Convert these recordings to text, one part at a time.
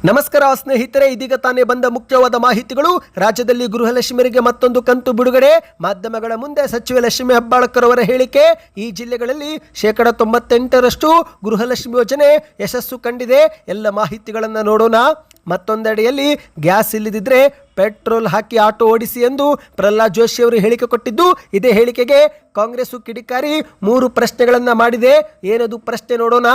ನಮಸ್ಕಾರ ಸ್ನೇಹಿತರೆ, ಇದೀಗ ತಾನೇ ಬಂದ ಮುಖ್ಯವಾದ ಮಾಹಿತಿಗಳು. ರಾಜ್ಯದಲ್ಲಿ ಗೃಹಲಕ್ಷ್ಮಿಯರಿಗೆ ಮತ್ತೊಂದು ಕಂತು ಬಿಡುಗಡೆ. ಮಾಧ್ಯಮಗಳ ಮುಂದೆ ಸಚಿವೆ ಲಕ್ಷ್ಮೀ ಹೆಬ್ಬಾಳ್ಕರ್ ಅವರ ಹೇಳಿಕೆ. ಈ ಜಿಲ್ಲೆಗಳಲ್ಲಿ 98% ಗೃಹಲಕ್ಷ್ಮಿ ಯೋಜನೆ ಯಶಸ್ಸು ಕಂಡಿದೆ. ಎಲ್ಲ ಮಾಹಿತಿಗಳನ್ನು ನೋಡೋಣ. ಮತ್ತೊಂದೆಡೆಯಲ್ಲಿ ಗ್ಯಾಸ್ ಇಲ್ಲದಿದ್ದರೆ ಪೆಟ್ರೋಲ್ ಹಾಕಿ ಆಟೋ ಓಡಿಸಿ ಎಂದು ಪ್ರಹ್ಲಾದ್ ಜೋಶಿ ಅವರು ಹೇಳಿಕೆ ಕೊಟ್ಟಿದ್ದು, ಇದೇ ಹೇಳಿಕೆಗೆ ಕಾಂಗ್ರೆಸ್ ಕಿಡಿಕಾರಿ 3 ಪ್ರಶ್ನೆಗಳನ್ನು ಮಾಡಿದೆ. ಏನದು ಪ್ರಶ್ನೆ ನೋಡೋಣ.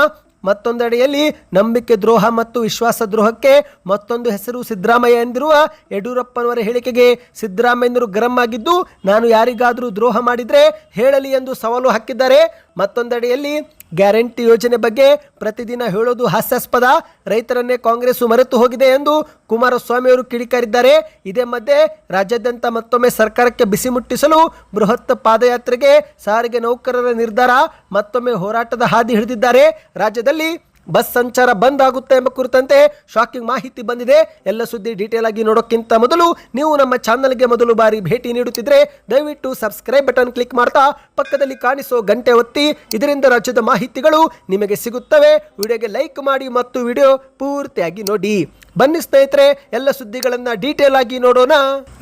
ಮತ್ತೊಂದೆಡೆಯಲ್ಲಿ ನಂಬಿಕೆ ದ್ರೋಹ ಮತ್ತು ವಿಶ್ವಾಸ ದ್ರೋಹಕ್ಕೆ ಮತ್ತೊಂದು ಹೆಸರು ಸಿದ್ದರಾಮಯ್ಯ ಎಂದಿರುವ ಯಡಿಯೂರಪ್ಪನವರ ಹೇಳಿಕೆಗೆ ಸಿದ್ದರಾಮಯ್ಯನವರು ಗರಂ ಆಗಿದ್ದು, ನಾನು ಯಾರಿಗಾದರೂ ದ್ರೋಹ ಮಾಡಿದರೆ ಹೇಳಲಿ ಎಂದು ಸವಾಲು ಹಾಕಿದ್ದಾರೆ. ಮತ್ತೊಂದೆಡೆಯಲ್ಲಿ ಗ್ಯಾರಂಟಿ ಯೋಜನೆ ಬಗ್ಗೆ ಪ್ರತಿದಿನ ಹೇಳೋದು ಹಾಸ್ಯಾಸ್ಪದ, ರೈತರನ್ನೇ ಕಾಂಗ್ರೆಸ್ ಮರೆತು ಹೋಗಿದೆ ಎಂದು ಕುಮಾರಸ್ವಾಮಿ ಅವರು ಕಿಡಿಕಾರಿದ್ದಾರೆ. ಇದೇ ಮಧ್ಯೆ ರಾಜ್ಯಾದ್ಯಂತ ಮತ್ತೊಮ್ಮೆ ಸರ್ಕಾರಕ್ಕೆ ಬಿಸಿ ಮುಟ್ಟಿಸಲು ಬೃಹತ್ ಪಾದಯಾತ್ರೆಗೆ ಸಾರಿಗೆ ನೌಕರರ ನಿರ್ಧಾರ. ಮತ್ತೊಮ್ಮೆ ಹೋರಾಟದ ಹಾದಿ ಹಿಡಿದಿದ್ದಾರೆ. ರಾಜ್ಯದಲ್ಲಿ ಬಸ್ ಸಂಚಾರ ಬಂದ್ ಆಗುತ್ತೆ ಎಂಬ ಕುರಿತಂತೆ ಶಾಕಿಂಗ್ ಮಾಹಿತಿ ಬಂದಿದೆ. ಎಲ್ಲ ಸುದ್ದಿ ಡೀಟೇಲ್ ಆಗಿ ನೋಡೋಕ್ಕಿಂತ ಮೊದಲು ನೀವು ನಮ್ಮ ಚಾನಲ್ಗೆ ಮೊದಲು ಬಾರಿ ಭೇಟಿ ನೀಡುತ್ತಿದ್ರೆ ದಯವಿಟ್ಟು ಸಬ್ಸ್ಕ್ರೈಬ್ ಬಟನ್ ಕ್ಲಿಕ್ ಮಾಡ್ತಾ ಪಕ್ಕದಲ್ಲಿ ಕಾಣಿಸೋ ಗಂಟೆ ಒತ್ತಿ. ಇದರಿಂದ ರಾಜ್ಯದ ಮಾಹಿತಿಗಳು ನಿಮಗೆ ಸಿಗುತ್ತವೆ. ವಿಡಿಯೋಗೆ ಲೈಕ್ ಮಾಡಿ ಮತ್ತು ವಿಡಿಯೋ ಪೂರ್ತಿಯಾಗಿ ನೋಡಿ. ಬನ್ನಿ ಸ್ನೇಹಿತರೆ, ಎಲ್ಲ ಸುದ್ದಿಗಳನ್ನ ಡೀಟೇಲ್ ಆಗಿ ನೋಡೋಣ.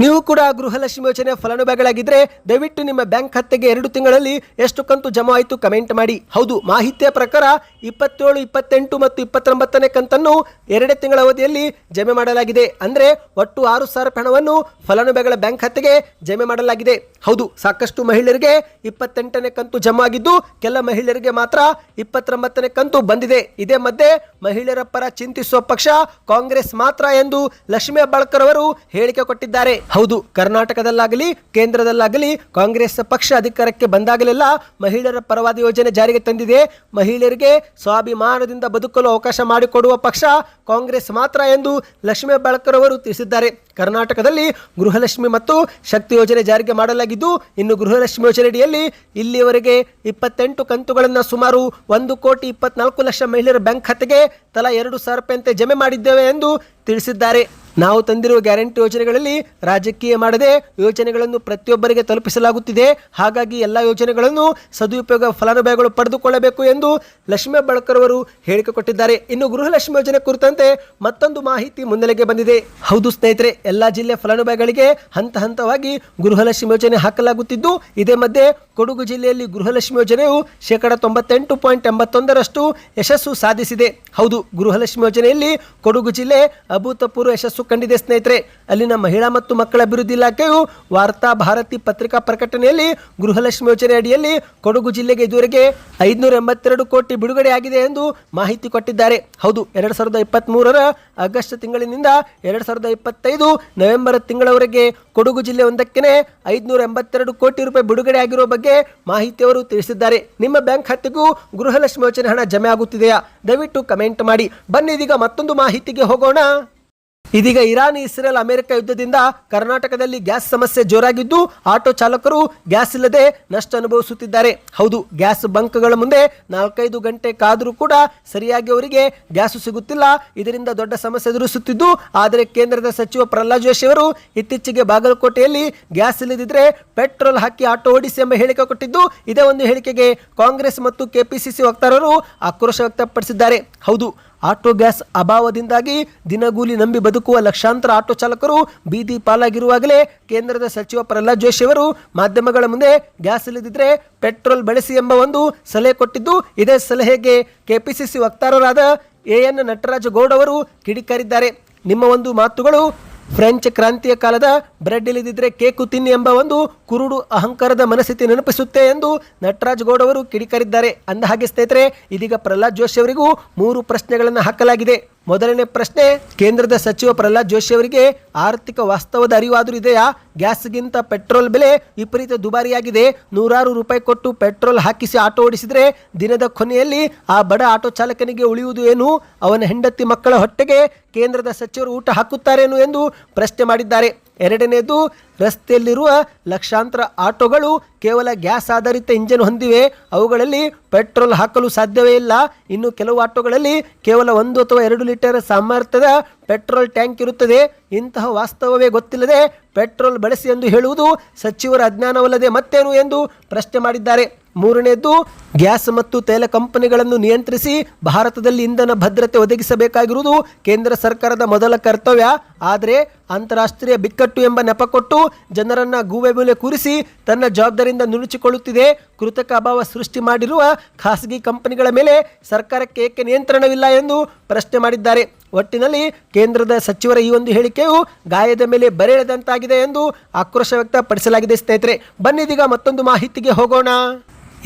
ನೀವು ಕೂಡ ಗೃಹಲಕ್ಷ್ಮಿ ಯೋಜನೆ ಫಲಾನುಭವಿಗಳಾಗಿದ್ರೆ ದಯವಿಟ್ಟು ನಿಮ್ಮ ಬ್ಯಾಂಕ್ ಖಾತೆಗೆ 2 ತಿಂಗಳಲ್ಲಿ ಎಷ್ಟು ಕಂತು ಜಮಾ ಆಯಿತು ಕಮೆಂಟ್ ಮಾಡಿ. ಹೌದು, ಮಾಹಿತಿಯ ಪ್ರಕಾರ 27, 28 ಮತ್ತು 29ನೇ ಕಂತನ್ನು 2 ತಿಂಗಳ ಅವಧಿಯಲ್ಲಿ ಜಮೆ ಮಾಡಲಾಗಿದೆ. ಅಂದ್ರೆ ಒಟ್ಟು 6,000 ಹಣವನ್ನು ಫಲಾನುಭವಿಗಳ ಬ್ಯಾಂಕ್ ಖಾತೆಗೆ ಜಮೆ ಮಾಡಲಾಗಿದೆ. ಹೌದು, ಸಾಕಷ್ಟು ಮಹಿಳೆಯರಿಗೆ 28ನೇ ಕಂತು ಜಮಾ ಆಗಿದ್ದು, ಕೆಲ ಮಹಿಳೆಯರಿಗೆ ಮಾತ್ರ 29ನೇ ಕಂತು ಬಂದಿದೆ. ಇದೇ ಮಧ್ಯೆ ಮಹಿಳೆಯರ ಪರ ಚಿಂತಿಸುವ ಪಕ್ಷ ಕಾಂಗ್ರೆಸ್ ಮಾತ್ರ ಎಂದು ಲಕ್ಷ್ಮೀ ಹೆಬ್ಬಾಳ್ಕರ್ ಅವರು ಹೇಳಿಕೆ ಕೊಟ್ಟಿದ್ದಾರೆ. ಹೌದು, ಕರ್ನಾಟಕದಲ್ಲಾಗಲಿ ಕೇಂದ್ರದಲ್ಲಾಗಲಿ ಕಾಂಗ್ರೆಸ್ ಪಕ್ಷ ಅಧಿಕಾರಕ್ಕೆ ಬಂದಾಗಲೆಲ್ಲ ಮಹಿಳೆಯರ ಪರವಾದ ಯೋಜನೆ ಜಾರಿಗೆ ತಂದಿದೆ. ಮಹಿಳೆಯರಿಗೆ ಸ್ವಾಭಿಮಾನದಿಂದ ಬದುಕಲು ಅವಕಾಶ ಮಾಡಿಕೊಡುವ ಪಕ್ಷ ಕಾಂಗ್ರೆಸ್ ಮಾತ್ರ ಎಂದು ಲಕ್ಷ್ಮೀ ಹೆಬ್ಬಾಳ್ಕರ್ ಅವರು ತಿಳಿಸಿದ್ದಾರೆ. ಕರ್ನಾಟಕದಲ್ಲಿ ಗೃಹಲಕ್ಷ್ಮಿ ಮತ್ತು ಶಕ್ತಿ ಯೋಜನೆ ಜಾರಿಗೆ ಮಾಡಲಾಗಿದ್ದು, ಇನ್ನು ಗೃಹಲಕ್ಷ್ಮಿ ಯೋಜನೆಯಡಿಯಲ್ಲಿ ಇಲ್ಲಿಯವರೆಗೆ 28 ಕಂತುಗಳನ್ನು ಸುಮಾರು 1,24,00,000 ಮಹಿಳೆಯರ ಬ್ಯಾಂಕ್ ಖಾತೆಗೆ ತಲಾ 2,000 ರೂಪಾಯಿಯಂತೆ ಜಮೆ ಮಾಡಿದ್ದೇವೆ ಎಂದು ತಿಳಿಸಿದ್ದಾರೆ. ನಾವು ತಂದಿರುವ ಗ್ಯಾರಂಟಿ ಯೋಜನೆಗಳಲ್ಲಿ ರಾಜಕೀಯ ಮಾಡದೆ ಯೋಜನೆಗಳನ್ನು ಪ್ರತಿಯೊಬ್ಬರಿಗೆ ತಲುಪಿಸಲಾಗುತ್ತಿದೆ. ಹಾಗಾಗಿ ಎಲ್ಲ ಯೋಜನೆಗಳನ್ನು ಸದುಪಯೋಗ ಫಲಾನುಭವಿಗಳು ಪಡೆದುಕೊಳ್ಳಬೇಕು ಎಂದು ಲಕ್ಷ್ಮೀ ಹೆಬ್ಬಾಳ್ಕರ್ ಅವರು ಹೇಳಿಕೆ ಕೊಟ್ಟಿದ್ದಾರೆ. ಇನ್ನು ಗೃಹಲಕ್ಷ್ಮಿ ಯೋಜನೆ ಕುರಿತಂತೆ ಮತ್ತೊಂದು ಮಾಹಿತಿ ಮುನ್ನೆಲೆಗೆ ಬಂದಿದೆ. ಹೌದು ಸ್ನೇಹಿತರೆ, ಎಲ್ಲ ಜಿಲ್ಲೆ ಫಲಾನುಭವಿಗಳಿಗೆ ಹಂತ ಹಂತವಾಗಿ ಗೃಹಲಕ್ಷ್ಮಿ ಯೋಜನೆ ಹಾಕಲಾಗುತ್ತಿದ್ದು, ಇದೇ ಮಧ್ಯೆ ಕೊಡಗು ಜಿಲ್ಲೆಯಲ್ಲಿ ಗೃಹಲಕ್ಷ್ಮಿ ಯೋಜನೆಯು 98.81% ಯಶಸ್ಸು ಸಾಧಿಸಿದೆ. ಹೌದು, ಗೃಹಲಕ್ಷ್ಮಿ ಯೋಜನೆಯಲ್ಲಿ ಕೊಡಗು ಜಿಲ್ಲೆ ಅಭೂತಪೂರ್ವ ಯಶಸ್ಸು ಕಂಡಿದೆ ಸ್ನೇಹಿತರೆ. ಅಲ್ಲಿನ ಮಹಿಳಾ ಮತ್ತು ಮಕ್ಕಳ ಅಭಿವೃದ್ಧಿ ಇಲಾಖೆಯು ವಾರ್ತಾ ಭಾರತಿ ಪತ್ರಿಕಾ ಪ್ರಕಟಣೆಯಲ್ಲಿ ಗೃಹಲಕ್ಷ್ಮಿ ಯೋಜನೆ ಅಡಿಯಲ್ಲಿ ಕೊಡಗು ಜಿಲ್ಲೆಗೆ ಇದುವರೆಗೆ 582 ಕೋಟಿ ಬಿಡುಗಡೆ ಆಗಿದೆ ಎಂದು ಮಾಹಿತಿ ಕೊಟ್ಟಿದ್ದಾರೆ. ಹೌದು, 2023ರ ಆಗಸ್ಟ್ ತಿಂಗಳಿನಿಂದ 2025 ನವೆಂಬರ್ ತಿಂಗಳವರೆಗೆ ಕೊಡಗು ಜಿಲ್ಲೆ ಒಂದಕ್ಕೆ 582 ಕೋಟಿ ರೂಪಾಯಿ ಬಿಡುಗಡೆ ಆಗಿರುವ ಬಗ್ಗೆ ಮಾಹಿತಿಯವರು ತಿಳಿಸಿದ್ದಾರೆ. ನಿಮ್ಮ ಬ್ಯಾಂಕ್ ಖಾತೆಗೂ ಗೃಹಲಕ್ಷ್ಮಿ ಯೋಜನೆ ಹಣ ಜಮೆ ಆಗುತ್ತಿದೆಯಾ? ದಯವಿಟ್ಟು ಕಮೆಂಟ್ ಮಾಡಿ. ಬನ್ನಿ ಇದೀಗ ಮತ್ತೊಂದು ಮಾಹಿತಿಗೆ ಹೋಗೋಣ. ಇದೀಗ ಇರಾನ್, ಇಸ್ರೇಲ್, ಅಮೆರಿಕ ಯುದ್ಧದಿಂದ ಕರ್ನಾಟಕದಲ್ಲಿ ಗ್ಯಾಸ್ ಸಮಸ್ಯೆ ಜೋರಾಗಿದ್ದು, ಆಟೋ ಚಾಲಕರು ಗ್ಯಾಸ್ ಇಲ್ಲದೆ ನಷ್ಟ ಅನುಭವಿಸುತ್ತಿದ್ದಾರೆ. ಹೌದು, ಗ್ಯಾಸ್ ಬಂಕ್ಗಳ ಮುಂದೆ 4-5 ಗಂಟೆ ಕಾದರೂ ಕೂಡ ಸರಿಯಾಗಿ ಅವರಿಗೆ ಗ್ಯಾಸ್ ಸಿಗುತ್ತಿಲ್ಲ. ಇದರಿಂದ ದೊಡ್ಡ ಸಮಸ್ಯೆ ಎದುರಿಸುತ್ತಿದ್ದು, ಆದರೆ ಕೇಂದ್ರದ ಸಚಿವ ಪ್ರಹ್ಲಾದ್ ಜೋಶಿ ಅವರು ಇತ್ತೀಚೆಗೆ ಬಾಗಲಕೋಟೆಯಲ್ಲಿ ಗ್ಯಾಸ್ ಇಲ್ಲದಿದ್ದರೆ ಪೆಟ್ರೋಲ್ ಹಾಕಿ ಆಟೋ ಓಡಿಸಿ ಎಂಬ ಹೇಳಿಕೆ ಕೊಟ್ಟಿದ್ದು, ಇದೇ ಒಂದು ಹೇಳಿಕೆಗೆ ಕಾಂಗ್ರೆಸ್ ಮತ್ತು ಕೆಪಿಸಿಸಿ ವಕ್ತಾರರು ಆಕ್ರೋಶ ವ್ಯಕ್ತಪಡಿಸಿದ್ದಾರೆ. ಹೌದು, ಆಟೋ ಗ್ಯಾಸ್ ಅಭಾವದಿಂದಾಗಿ ದಿನಗೂಲಿ ನಂಬಿ ಬದುಕುವ ಲಕ್ಷಾಂತರ ಆಟೋ ಚಾಲಕರು ಬೀದಿ ಪಾಲಾಗಿರುವಾಗಲೇ ಕೇಂದ್ರದ ಸಚಿವ ಪ್ರಹ್ಲಾದ್ ಜೋಶಿ ಅವರು ಮಾಧ್ಯಮಗಳ ಮುಂದೆ ಗ್ಯಾಸ್ ಇಲ್ಲದಿದ್ದರೆ ಪೆಟ್ರೋಲ್ ಬಳಸಿ ಎಂಬ ಒಂದು ಸಲಹೆ ಕೊಟ್ಟಿದ್ದು, ಇದೇ ಸಲಹೆಗೆ ಕೆಪಿಸಿಸಿ ವಕ್ತಾರರಾದ AN ನಟರಾಜಗೌಡ ಅವರು ಕಿಡಿಕಾರಿದ್ದಾರೆ. ನಿಮ್ಮ ಒಂದು ಮಾತುಗಳು ಫ್ರೆಂಚ್ ಕ್ರಾಂತಿಯ ಕಾಲದ ಬ್ರೆಡ್ ಇಲ್ಲದಿದ್ದರೆ ಕೇಕು ತಿನ್ನಿ ಎಂಬ ಒಂದು ಕುರುಡು ಅಹಂಕಾರದ ಮನಸ್ಥಿತಿ ನೆನಪಿಸುತ್ತೆ ಎಂದು ನಟರಾಜಗೌಡ ಅವರು ಕಿಡಿಕಾರಿದ್ದಾರೆ. ಅಂದ ಹಾಗೆ ಸ್ನೇಹಿತರೆ, ಇದೀಗ ಪ್ರಹ್ಲಾದ್ ಜೋಶಿ ಅವರಿಗೂ 3 ಪ್ರಶ್ನೆಗಳನ್ನು ಹಾಕಲಾಗಿದೆ. ಮೊದಲನೇ ಪ್ರಶ್ನೆ, ಕೇಂದ್ರದ ಸಚಿವ ಪ್ರಹ್ಲಾದ್ ಜೋಶಿ ಅವರಿಗೆ ಆರ್ಥಿಕ ವಾಸ್ತವದ ಅರಿವಾದರೂ ಇದೆಯಾ? ಗ್ಯಾಸ್ಗಿಂತ ಪೆಟ್ರೋಲ್ ಬೆಲೆ ವಿಪರೀತ ದುಬಾರಿಯಾಗಿದೆ. 100 ರೂಪಾಯಿ ಕೊಟ್ಟು ಪೆಟ್ರೋಲ್ ಹಾಕಿಸಿ ಆಟೋ ಓಡಿಸಿದರೆ ದಿನದ ಕೊನೆಯಲ್ಲಿ ಆ ಬಡ ಆಟೋ ಚಾಲಕನಿಗೆ ಉಳಿಯುವುದು ಏನು? ಅವನ ಹೆಂಡತಿ ಮಕ್ಕಳ ಹೊಟ್ಟೆಗೆ ಕೇಂದ್ರದ ಸಚಿವರು ಊಟ ಹಾಕುತ್ತಾರೇನು ಎಂದು ಪ್ರಶ್ನೆ ಮಾಡಿದ್ದಾರೆ. ಎರಡನೇದು, ರಸ್ತೆಯಲ್ಲಿರುವ ಲಕ್ಷಾಂತರ ಆಟೋಗಳು ಕೇವಲ ಗ್ಯಾಸ್ ಆಧಾರಿತ ಇಂಜಿನ್ ಹೊಂದಿವೆ. ಅವುಗಳಲ್ಲಿ ಪೆಟ್ರೋಲ್ ಹಾಕಲು ಸಾಧ್ಯವೇ ಇಲ್ಲ. ಇನ್ನು ಕೆಲವು ಆಟೋಗಳಲ್ಲಿ ಕೇವಲ 1 ಅಥವಾ 2 ಲೀಟರ್ ಸಾಮರ್ಥ್ಯದ ಪೆಟ್ರೋಲ್ ಟ್ಯಾಂಕ್ ಇರುತ್ತದೆ. ಇಂತಹ ವಾಸ್ತವವೇ ಗೊತ್ತಿಲ್ಲದೆ ಪೆಟ್ರೋಲ್ ಬಳಸಿ ಎಂದು ಹೇಳುವುದು ಸಚಿವರ ಅಜ್ಞಾನವಲ್ಲದೆ ಮತ್ತೇನು ಎಂದು ಪ್ರಶ್ನೆ ಮಾಡಿದ್ದಾರೆ. ಮೂರನೇದ್ದು, ಗ್ಯಾಸ್ ಮತ್ತು ತೈಲ ಕಂಪನಿಗಳನ್ನು ನಿಯಂತ್ರಿಸಿ ಭಾರತದಲ್ಲಿ ಇಂಧನ ಭದ್ರತೆ ಒದಗಿಸಬೇಕಾಗಿರುವುದು ಕೇಂದ್ರ ಸರ್ಕಾರದ ಮೊದಲ ಕರ್ತವ್ಯ. ಆದರೆ ಅಂತಾರಾಷ್ಟ್ರೀಯ ಬಿಕ್ಕಟ್ಟು ಎಂಬ ನೆಪ ಕೊಟ್ಟು ಜನರನ್ನ ಗೂಬೆ ಮೇಲೆ ಕೂರಿಸಿ ತನ್ನ ಜವಾಬ್ದಾರಿಯಿಂದ ನುಣುಚಿಕೊಳ್ಳುತ್ತಿದೆ. ಕೃತಕ ಅಭಾವ ಸೃಷ್ಟಿ ಮಾಡಿರುವ ಖಾಸಗಿ ಕಂಪನಿಗಳ ಮೇಲೆ ಸರ್ಕಾರಕ್ಕೆ ಏಕೆ ನಿಯಂತ್ರಣವಿಲ್ಲ ಎಂದು ಪ್ರಶ್ನೆ ಮಾಡಿದ್ದಾರೆ. ಒಟ್ಟಿನಲ್ಲಿ ಕೇಂದ್ರದ ಸಚಿವರ ಈ ಒಂದು ಹೇಳಿಕೆಯು ಗಾಯದ ಮೇಲೆ ಬರೆ ಎಳೆದಂತಾಗಿದೆ ಎಂದು ಆಕ್ರೋಶ ವ್ಯಕ್ತಪಡಿಸಲಾಗಿದೆ. ಸ್ನೇಹಿತರೆ, ಬನ್ನಿದೀಗ ಮತ್ತೊಂದು ಮಾಹಿತಿಗೆ ಹೋಗೋಣ.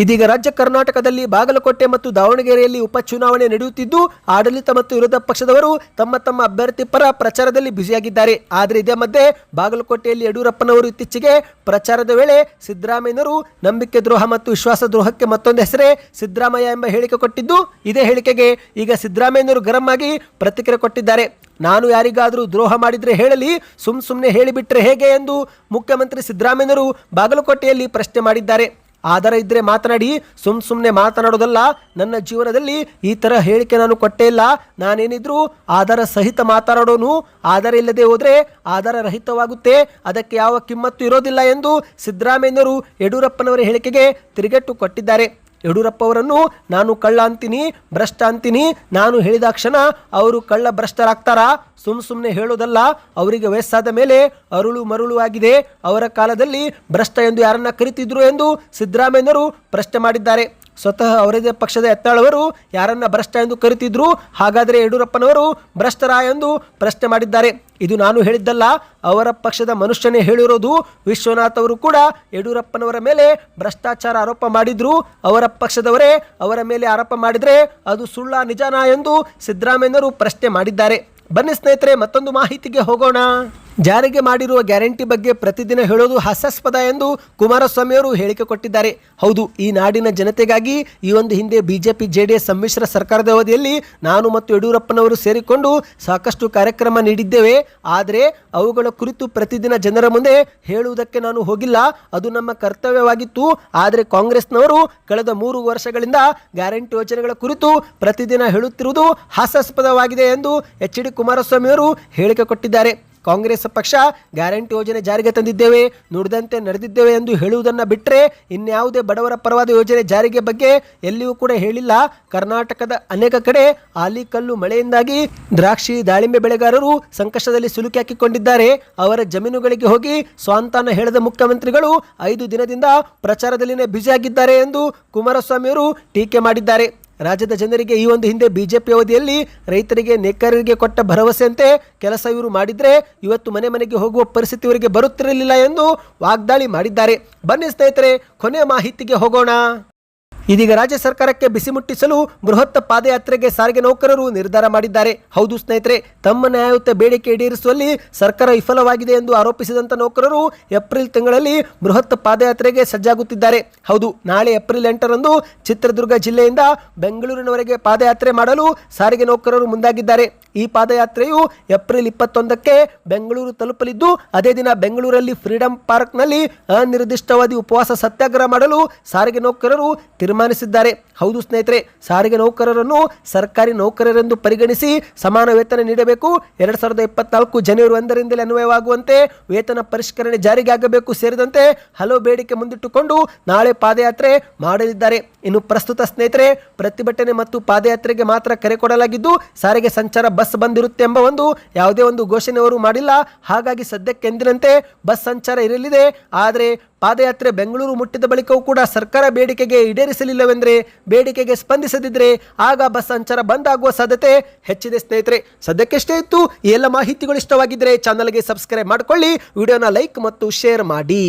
ಇದೀಗ ರಾಜ್ಯ ಕರ್ನಾಟಕದಲ್ಲಿ ಬಾಗಲಕೋಟೆ ಮತ್ತು ದಾವಣಗೆರೆಯಲ್ಲಿ ಉಪಚುನಾವಣೆ ನಡೆಯುತ್ತಿದ್ದು, ಆಡಳಿತ ಮತ್ತು ವಿರೋಧ ಪಕ್ಷದವರು ತಮ್ಮ ತಮ್ಮ ಅಭ್ಯರ್ಥಿ ಪರ ಪ್ರಚಾರದಲ್ಲಿ ಬ್ಯುಸಿಯಾಗಿದ್ದಾರೆ. ಆದರೆ ಇದೇ ಮಧ್ಯೆ ಬಾಗಲಕೋಟೆಯಲ್ಲಿ ಯಡಿಯೂರಪ್ಪನವರು ಇತ್ತೀಚೆಗೆ ಪ್ರಚಾರದ ವೇಳೆ ಸಿದ್ದರಾಮಯ್ಯನವರು ನಂಬಿಕೆ ದ್ರೋಹ ಮತ್ತು ವಿಶ್ವಾಸ ದ್ರೋಹಕ್ಕೆ ಮತ್ತೊಂದು ಹೆಸರೇ ಸಿದ್ದರಾಮಯ್ಯ ಎಂಬ ಹೇಳಿಕೆ ಕೊಟ್ಟಿದ್ದು, ಇದೇ ಹೇಳಿಕೆಗೆ ಈಗ ಸಿದ್ದರಾಮಯ್ಯನವರು ಗರಂ ಆಗಿ ಪ್ರತಿಕ್ರಿಯೆ ಕೊಟ್ಟಿದ್ದಾರೆ. ನಾನು ಯಾರಿಗಾದರೂ ದ್ರೋಹ ಮಾಡಿದರೆ ಹೇಳಲಿ, ಸುಮ್ಮನೆ ಹೇಳಿಬಿಟ್ರೆ ಹೇಗೆ ಎಂದು ಮುಖ್ಯಮಂತ್ರಿ ಸಿದ್ದರಾಮಯ್ಯನವರು ಬಾಗಲಕೋಟೆಯಲ್ಲಿ ಪ್ರಶ್ನೆ ಮಾಡಿದ್ದಾರೆ. ಆಧಾರ ಇದ್ದರೆ ಮಾತನಾಡಿ, ಸುಮ್ಮನೆ ಮಾತನಾಡೋದಲ್ಲ. ನನ್ನ ಜೀವನದಲ್ಲಿ ಈ ಥರ ಹೇಳಿಕೆ ನಾನು ಕೊಟ್ಟೇ ಇಲ್ಲ. ನಾನೇನಿದ್ರು ಆಧಾರ ಸಹಿತ ಮಾತನಾಡೋನು. ಆಧಾರ ಇಲ್ಲದೆ ಹೋದರೆ ಆಧಾರ ರಹಿತವಾಗುತ್ತೆ, ಅದಕ್ಕೆ ಯಾವ ಕಿಮ್ಮತ್ತು ಇರೋದಿಲ್ಲ ಎಂದು ಸಿದ್ದರಾಮಯ್ಯನವರು ಯಡಿಯೂರಪ್ಪನವರ ಹೇಳಿಕೆಗೆ ತಿರುಗೇಟು ಕೊಟ್ಟಿದ್ದಾರೆ. ಯಡಿಯೂರಪ್ಪ ಅವರನ್ನು ನಾನು ಕಳ್ಳ ಅಂತೀನಿ, ಭ್ರಷ್ಟ ಅಂತೀನಿ. ನಾನು ಹೇಳಿದಾಕ್ಷಣ ಅವರು ಕಳ್ಳ ಭ್ರಷ್ಟರಾಗ್ತಾರಾ? ಸುಮ್ಮನೆ ಹೇಳೋದಲ್ಲ. ಅವರಿಗೆ ವಯಸ್ಸಾದ ಮೇಲೆ ಅರುಳು ಮರುಳು ಆಗಿದೆ. ಅವರ ಕಾಲದಲ್ಲಿ ಭ್ರಷ್ಟ ಎಂದು ಯಾರನ್ನ ಕರೀತಿದ್ರು ಎಂದು ಸಿದ್ದರಾಮಯ್ಯನವರು ಪ್ರಶ್ನೆ ಮಾಡಿದ್ದಾರೆ. ಸ್ವತಃ ಅವರದೇ ಪಕ್ಷದ ಯತ್ನಾಳವರು ಯಾರನ್ನ ಭ್ರಷ್ಟ ಎಂದು ಕರೀತಿದ್ರು, ಹಾಗಾದರೆ ಯಡಿಯೂರಪ್ಪನವರು ಭ್ರಷ್ಟರ ಎಂದು ಪ್ರಶ್ನೆ ಮಾಡಿದ್ದಾರೆ. ಇದು ನಾನು ಹೇಳಿದ್ದಲ್ಲ, ಅವರ ಪಕ್ಷದ ಮನುಷ್ಯನೇ ಹೇಳಿರೋದು. ವಿಶ್ವನಾಥ್ ಅವರು ಕೂಡ ಯಡಿಯೂರಪ್ಪನವರ ಮೇಲೆ ಭ್ರಷ್ಟಾಚಾರ ಆರೋಪ ಮಾಡಿದ್ರು. ಅವರ ಪಕ್ಷದವರೇ ಅವರ ಮೇಲೆ ಆರೋಪ ಮಾಡಿದರೆ ಅದು ಸುಳ್ಳ ನಿಜಾನಾ ಎಂದು ಸಿದ್ದರಾಮಯ್ಯನವರು ಪ್ರಶ್ನೆ ಮಾಡಿದ್ದಾರೆ. ಬನ್ನಿ ಸ್ನೇಹಿತರೆ, ಮತ್ತೊಂದು ಮಾಹಿತಿಗೆ ಹೋಗೋಣ. ಜಾರಿಗೆ ಮಾಡಿರುವ ಗ್ಯಾರಂಟಿ ಬಗ್ಗೆ ಪ್ರತಿದಿನ ಹೇಳೋದು ಹಾಸ್ಯಾಸ್ಪದ ಎಂದು ಕುಮಾರಸ್ವಾಮಿ ಅವರು ಹೇಳಿಕೆ ಕೊಟ್ಟಿದ್ದಾರೆ. ಹೌದು, ಈ ನಾಡಿನ ಜನತೆಗಾಗಿ ಈ ಒಂದು ಹಿಂದೆ ಬಿಜೆಪಿ ಜೆಡಿಎಸ್ ಸಮ್ಮಿಶ್ರ ಸರ್ಕಾರದ ಅವಧಿಯಲ್ಲಿ ನಾನು ಮತ್ತು ಯಡಿಯೂರಪ್ಪನವರು ಸೇರಿಕೊಂಡು ಸಾಕಷ್ಟು ಕಾರ್ಯಕ್ರಮ ನೀಡಿದ್ದೇವೆ. ಆದರೆ ಅವುಗಳ ಕುರಿತು ಪ್ರತಿದಿನ ಜನರ ಮುಂದೆ ಹೇಳುವುದಕ್ಕೆ ನಾನು ಹೋಗಿಲ್ಲ. ಅದು ನಮ್ಮ ಕರ್ತವ್ಯವಾಗಿತ್ತು. ಆದರೆ ಕಾಂಗ್ರೆಸ್ನವರು ಕಳೆದ 3 ವರ್ಷಗಳಿಂದ ಗ್ಯಾರಂಟಿ ಯೋಜನೆಗಳ ಕುರಿತು ಪ್ರತಿದಿನ ಹೇಳುತ್ತಿರುವುದು ಹಾಸ್ಯಾಸ್ಪದವಾಗಿದೆ ಎಂದು ಎಚ್.ಡಿ. ಕುಮಾರಸ್ವಾಮಿ ಅವರು ಹೇಳಿಕೆ ಕೊಟ್ಟಿದ್ದಾರೆ. ಕಾಂಗ್ರೆಸ್ ಪಕ್ಷ ಗ್ಯಾರಂಟಿ ಯೋಜನೆ ಜಾರಿಗೆ ತಂದಿದ್ದೇವೆ, ನುಡಿದಂತೆ ನಡೆದಿದ್ದೇವೆ ಎಂದು ಹೇಳುವುದನ್ನು ಬಿಟ್ಟರೆ ಇನ್ಯಾವುದೇ ಬಡವರ ಪರವಾದ ಯೋಜನೆ ಜಾರಿಗೆ ಬಗ್ಗೆ ಎಲ್ಲಿಯೂ ಕೂಡ ಹೇಳಿಲ್ಲ. ಕರ್ನಾಟಕದ ಅನೇಕ ಕಡೆ ಆಲಿಕಲ್ಲು ಮಳೆಯಿಂದಾಗಿ ದ್ರಾಕ್ಷಿ ದಾಳಿಂಬೆ ಬೆಳೆಗಾರರು ಸಂಕಷ್ಟದಲ್ಲಿ ಸಿಲುಕಿ ಹಾಕಿಕೊಂಡಿದ್ದಾರೆ. ಅವರ ಜಮೀನುಗಳಿಗೆ ಹೋಗಿ ಸ್ವಾಂತಾನ ಹೇಳದ ಮುಖ್ಯಮಂತ್ರಿಗಳು 5 ದಿನದಿಂದ ಪ್ರಚಾರದಲ್ಲಿನೇ ಬ್ಯುಸಿಯಾಗಿದ್ದಾರೆ ಎಂದು ಕುಮಾರಸ್ವಾಮಿ ಅವರು ಟೀಕೆ ಮಾಡಿದ್ದಾರೆ. ರಾಜ್ಯದ ಜನರಿಗೆ ಈ ಒಂದು ಹಿಂದೆ ಬಿಜೆಪಿ ಅವಧಿಯಲ್ಲಿ ರೈತರಿಗೆ ನೇಕಾರರಿಗೆ ಕೊಟ್ಟ ಭರವಸೆಯಂತೆ ಕೆಲಸ ಇವರು ಮಾಡಿದರೆ ಇವತ್ತು ಮನೆ ಮನೆಗೆ ಹೋಗುವ ಪರಿಸ್ಥಿತಿ ಇವರಿಗೆ ಬರುತ್ತಿರಲಿಲ್ಲ ಎಂದು ವಾಗ್ದಾಳಿ ಮಾಡಿದ್ದಾರೆ. ಬನ್ನಿ ಸ್ನೇಹಿತರೆ, ಕೊನೆಯ ಮಾಹಿತಿಗೆ ಹೋಗೋಣ. ಇದೀಗ ರಾಜ್ಯ ಸರ್ಕಾರಕ್ಕೆ ಬಿಸಿ ಮುಟ್ಟಿಸಲು ಬೃಹತ್ ಪಾದಯಾತ್ರೆಗೆ ಸಾರಿಗೆ ನೌಕರರು ನಿರ್ಧಾರ ಮಾಡಿದ್ದಾರೆ. ಹೌದು ಸ್ನೇಹಿತರೆ, ತಮ್ಮ ನ್ಯಾಯಯುತ ಬೇಡಿಕೆ ಈಡೇರಿಸುವಲ್ಲಿ ಸರ್ಕಾರ ವಿಫಲವಾಗಿದೆ ಎಂದು ಆರೋಪಿಸಿದಂಥ ನೌಕರರು ಏಪ್ರಿಲ್ ತಿಂಗಳಲ್ಲಿ ಬೃಹತ್ ಪಾದಯಾತ್ರೆಗೆ ಸಜ್ಜಾಗುತ್ತಿದ್ದಾರೆ. ಹೌದು, ನಾಳೆ ಏಪ್ರಿಲ್ 8ರಂದು ಚಿತ್ರದುರ್ಗ ಜಿಲ್ಲೆಯಿಂದ ಬೆಂಗಳೂರಿನವರೆಗೆ ಪಾದಯಾತ್ರೆ ಮಾಡಲು ಸಾರಿಗೆ ನೌಕರರು ಮುಂದಾಗಿದ್ದಾರೆ. ಈ ಪಾದಯಾತ್ರೆಯು ಏಪ್ರಿಲ್ 21ಕ್ಕೆ ಬೆಂಗಳೂರು ತಲುಪಲಿದ್ದು, ಅದೇ ದಿನ ಬೆಂಗಳೂರಲ್ಲಿ ಫ್ರೀಡಂ ಪಾರ್ಕ್ನಲ್ಲಿ ಅನಿರ್ದಿಷ್ಟಾವಧಿ ಉಪವಾಸ ಸತ್ಯಾಗ್ರಹ ಮಾಡಲು ಸಾರಿಗೆ ನೌಕರರು ತೀರ್ಮಾನಿಸಿದ್ದಾರೆ. ಹೌದು ಸ್ನೇಹಿತರೆ, ಸಾರಿಗೆ ನೌಕರರನ್ನು ಸರ್ಕಾರಿ ನೌಕರರೆಂದು ಪರಿಗಣಿಸಿ ಸಮಾನ ವೇತನ ನೀಡಬೇಕು. 2024 ಜನವರಿ 1ರಿಂದಲೇ ಅನ್ವಯವಾಗುವಂತೆ ವೇತನ ಪರಿಷ್ಕರಣೆ ಜಾರಿಗೆ ಆಗಬೇಕು ಸೇರಿದಂತೆ ಹಲವು ಬೇಡಿಕೆ ಮುಂದಿಟ್ಟುಕೊಂಡು ನಾಳೆ ಪಾದಯಾತ್ರೆ ಮಾಡಲಿದ್ದಾರೆ. ಇನ್ನು ಪ್ರಸ್ತುತ ಸ್ನೇಹಿತರೆ, ಪ್ರತಿಭಟನೆ ಮತ್ತು ಪಾದಯಾತ್ರೆಗೆ ಮಾತ್ರ ಕರೆ ಕೊಡಲಾಗಿದ್ದು, ಸಾರಿಗೆ ಸಂಚಾರ ಬಸ್ ಬಂದಿರುತ್ತೆ ಎಂಬ ಯಾವುದೇ ಒಂದು ಘೋಷಣೆ ಅವರು ಮಾಡಿಲ್ಲ. ಹಾಗಾಗಿ ಸದ್ಯಕ್ಕೆ ಎಂದಿನಂತೆ ಬಸ್ ಸಂಚಾರ ಇರಲಿದೆ. ಆದರೆ ಪಾದಯಾತ್ರೆ ಬೆಂಗಳೂರು ಮುಟ್ಟಿದ ಬಳಿಕವೂ ಕೂಡ ಸರ್ಕಾರ ಬೇಡಿಕೆಗೆ ಈಡೇರಿಸಲಿಲ್ಲವೆಂದರೆ, ಬೇಡಿಕೆಗೆ ಸ್ಪಂದಿಸದಿದ್ದರೆ ಆಗ ಬಸ್ ಸಂಚಾರ ಬಂದ್ ಆಗುವ ಸಾಧ್ಯತೆ ಹೆಚ್ಚಿದೆ. ಸ್ನೇಹಿತರೆ, ಸದ್ಯಕ್ಕೆಷ್ಟೇ ಇತ್ತು. ಈ ಎಲ್ಲ ಮಾಹಿತಿಗಳು ಇಷ್ಟವಾಗಿದ್ದರೆ ಚಾನಲ್ಗೆ ಸಬ್ಸ್ಕ್ರೈಬ್ ಮಾಡಿಕೊಳ್ಳಿ, ವಿಡಿಯೋನ ಲೈಕ್ ಮತ್ತು ಶೇರ್ ಮಾಡಿ.